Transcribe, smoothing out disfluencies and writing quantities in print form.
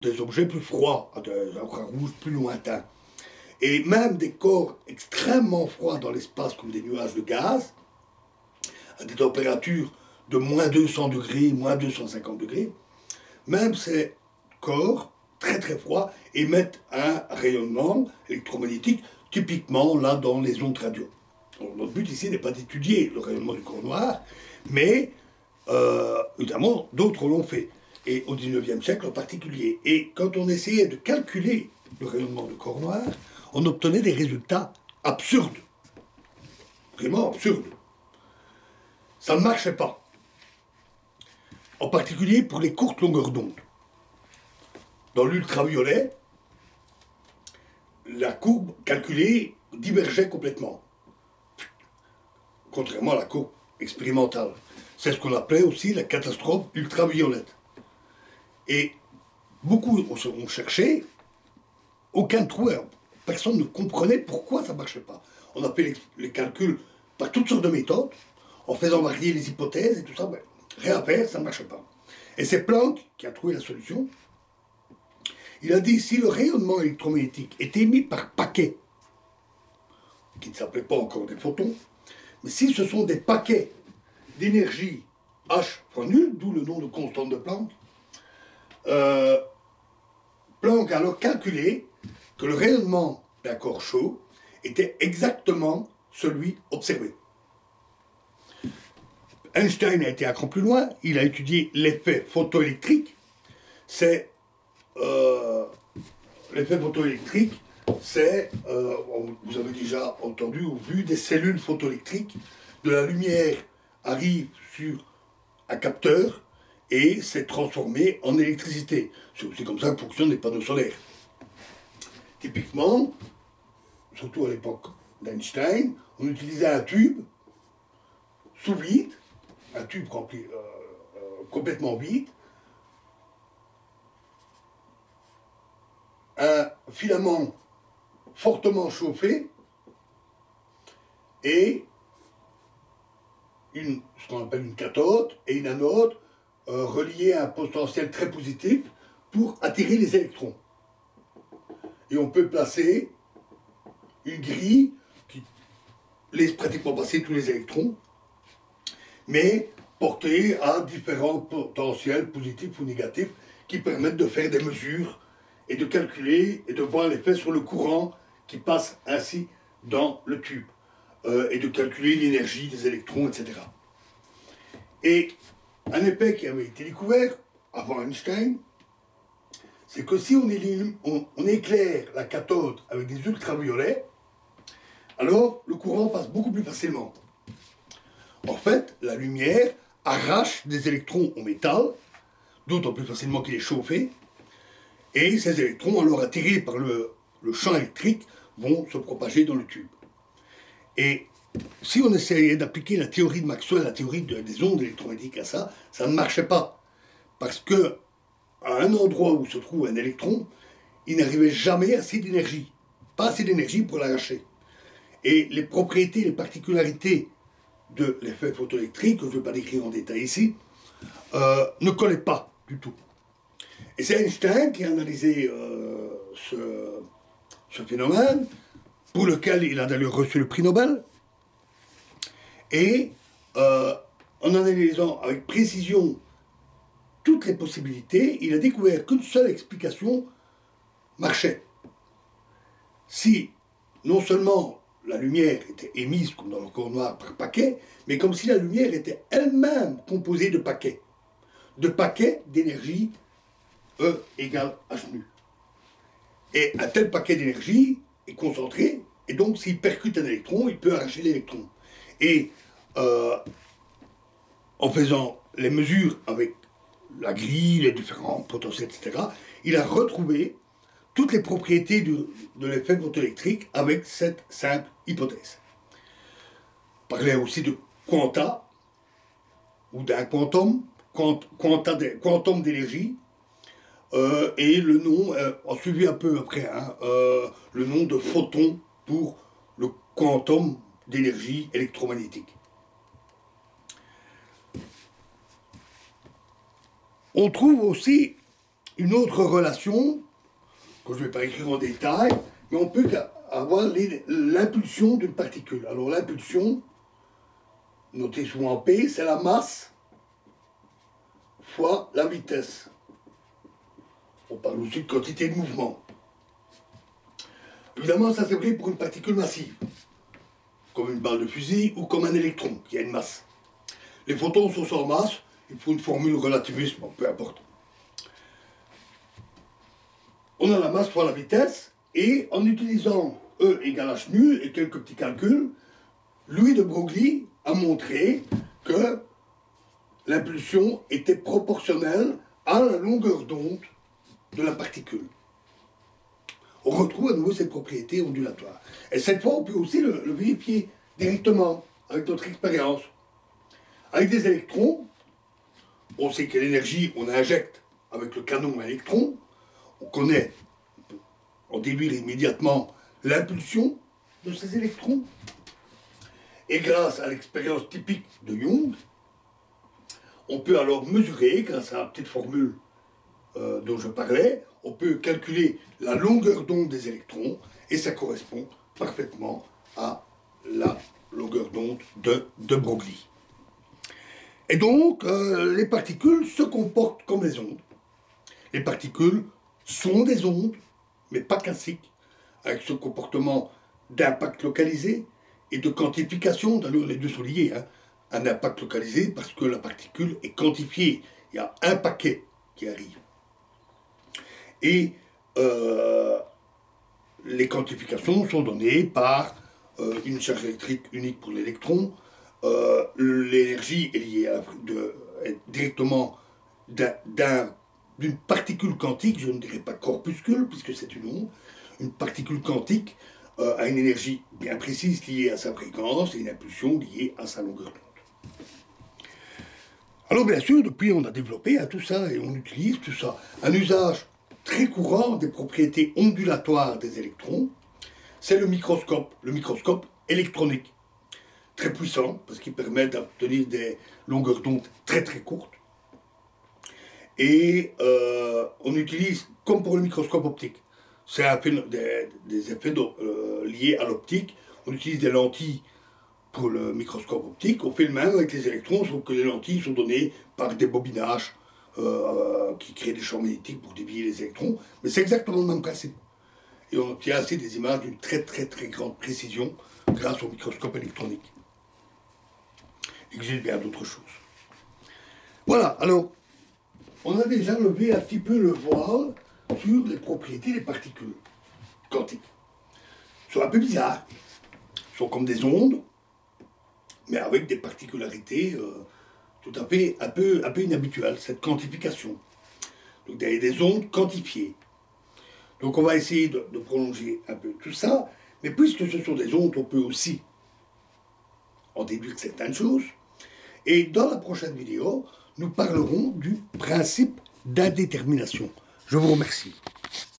des objets plus froids, des infrarouges plus lointains. Et même des corps extrêmement froids dans l'espace, comme des nuages de gaz, à des températures de moins 200 degrés, moins 250 degrés, même ces corps très très froids émettent un rayonnement électromagnétique, typiquement là dans les ondes radio. Donc, notre but ici n'est pas d'étudier le rayonnement du corps noir, mais évidemment d'autres l'ont fait, et au XIXe siècle en particulier. Et quand on essayait de calculer le rayonnement du corps noir, on obtenait des résultats absurdes, vraiment absurdes. Ça ne marchait pas, en particulier pour les courtes longueurs d'onde. Dans l'ultraviolet, la courbe calculée divergeait complètement, contrairement à la courbe expérimentale. C'est ce qu'on appelait aussi la catastrophe ultraviolette. Et beaucoup ont cherché, aucun ne trouvait, personne ne comprenait pourquoi ça ne marchait pas. On a fait les calculs par toutes sortes de méthodes, en faisant varier les hypothèses et tout ça, ben, rien à faire, ça ne marchait pas. Et c'est Planck qui a trouvé la solution. Il a dit, si le rayonnement électromagnétique est émis par paquets, qui ne s'appelaient pas encore des photons, mais si ce sont des paquets d'énergie H fois nul, d'où le nom de constante de Planck, Planck a alors calculé que le rayonnement d'un corps chaud était exactement celui observé. Einstein a été un cran plus loin, il a étudié l'effet photoélectrique. C'est l'effet photoélectrique, c'est, vous avez déjà entendu ou vu des cellules photoélectriques, de la lumière arrive sur un capteur et c'est transformé en électricité. C'est aussi comme ça que fonctionnent les panneaux solaires. Typiquement, surtout à l'époque d'Einstein, on utilisait un tube sous vide, un tube rempli complètement vide, un filament fortement chauffé et ce qu'on appelle une cathode et une anode reliées à un potentiel très positif pour attirer les électrons. Et on peut placer une grille qui laisse pratiquement passer tous les électrons, mais portée à différents potentiels positifs ou négatifs qui permettent de faire des mesures et de calculer et de voir l'effet sur le courant qui passe ainsi dans le tube et de calculer l'énergie des électrons, etc. Et un effet qui avait été découvert avant Einstein, c'est que si on éclaire la cathode avec des ultraviolets, alors le courant passe beaucoup plus facilement. En fait, la lumière arrache des électrons au métal, d'autant plus facilement qu'il est chauffé, et ces électrons, alors attirés par le champ électrique, vont se propager dans le tube. Et si on essayait d'appliquer la théorie de Maxwell, la théorie des ondes électromagnétiques à ça, ça ne marchait pas. Parce que, à un endroit où se trouve un électron, il n'arrivait jamais assez d'énergie. Pas assez d'énergie pour l'arracher. Et les propriétés, les particularités de l'effet photoélectrique, que je ne vais pas décrire en détail ici, ne collaient pas du tout. Et c'est Einstein qui a analysé ce phénomène, pour lequel il a d'ailleurs reçu le prix Nobel. Et en analysant avec précision toutes les possibilités, il a découvert qu'une seule explication marchait. Si non seulement la lumière était émise, comme dans le corps noir, par paquets, mais comme si la lumière était elle-même composée de paquets d'énergie E égale H nu. Et un tel paquet d'énergie est concentré, et donc s'il percute un électron, il peut arracher l'électron. Et en faisant les mesures avec la grille, les différents potentiels, etc., il a retrouvé toutes les propriétés de l'effet photoélectrique avec cette simple hypothèse. Il parlait aussi de quanta, ou d'un quantum, quantum d'énergie, et le nom a suivi un peu après, le nom de photon pour le quantum d'énergie électromagnétique. On trouve aussi une autre relation, que je ne vais pas écrire en détail, mais on peut avoir l'impulsion d'une particule. Alors l'impulsion, notez souvent en P, c'est la masse fois la vitesse. On parle aussi de quantité de mouvement. Évidemment, ça c'est vrai pour une particule massive, comme une balle de fusil ou comme un électron qui a une masse. Les photons sont sans masse, il faut une formule relativiste, bon, peu importe. On a la masse fois la vitesse, et en utilisant E égale h nu et quelques petits calculs, Louis de Broglie a montré que l'impulsion était proportionnelle à la longueur d'onde de la particule. On retrouve à nouveau cette propriété ondulatoire. Et cette fois, on peut aussi le vérifier directement avec notre expérience. Avec des électrons, on sait quelle énergie on injecte avec le canon à électrons. On connaît, on peut en déduire immédiatement l'impulsion de ces électrons. Et grâce à l'expérience typique de Young, on peut alors mesurer, grâce à la petite formule dont je parlais, on peut calculer la longueur d'onde des électrons, et ça correspond parfaitement à la longueur d'onde de Broglie. Et donc, les particules se comportent comme les ondes. Les particules sont des ondes, mais pas classiques, avec ce comportement d'impact localisé et de quantification. D'ailleurs, les deux sont liés. Un impact localisé parce que la particule est quantifiée. Il y a un paquet qui arrive. Et les quantifications sont données par une charge électrique unique pour l'électron. L'énergie est liée directement d'une particule quantique, je ne dirais pas corpuscule, puisque c'est une particule quantique a une énergie bien précise liée à sa fréquence et une impulsion liée à sa longueur d'onde. Alors bien sûr, depuis on a développé tout ça et on utilise tout ça. Un usage très courant des propriétés ondulatoires des électrons, c'est le microscope électronique. Très puissant, parce qu'il permet d'obtenir des longueurs d'onde très très courtes. Et on utilise, comme pour le microscope optique, c'est des effets liés à l'optique. On utilise des lentilles pour le microscope optique. On fait le même avec les électrons, sauf que les lentilles sont données par des bobinages qui créent des champs magnétiques pour dévier les électrons. Mais c'est exactement le même principe. Et on obtient ainsi des images d'une très très très grande précision grâce au microscope électronique. Il existe bien d'autres choses. Voilà, alors, on a déjà levé un petit peu le voile sur les propriétés des particules quantiques. Elles sont un peu bizarres. Elles sont comme des ondes, mais avec des particularités tout à fait un peu inhabituelles, cette quantification. Donc des ondes quantifiées. Donc on va essayer de prolonger un peu tout ça, mais puisque ce sont des ondes, on peut aussi en déduire certaines choses. Et dans la prochaine vidéo, nous parlerons du principe d'indétermination. Je vous remercie.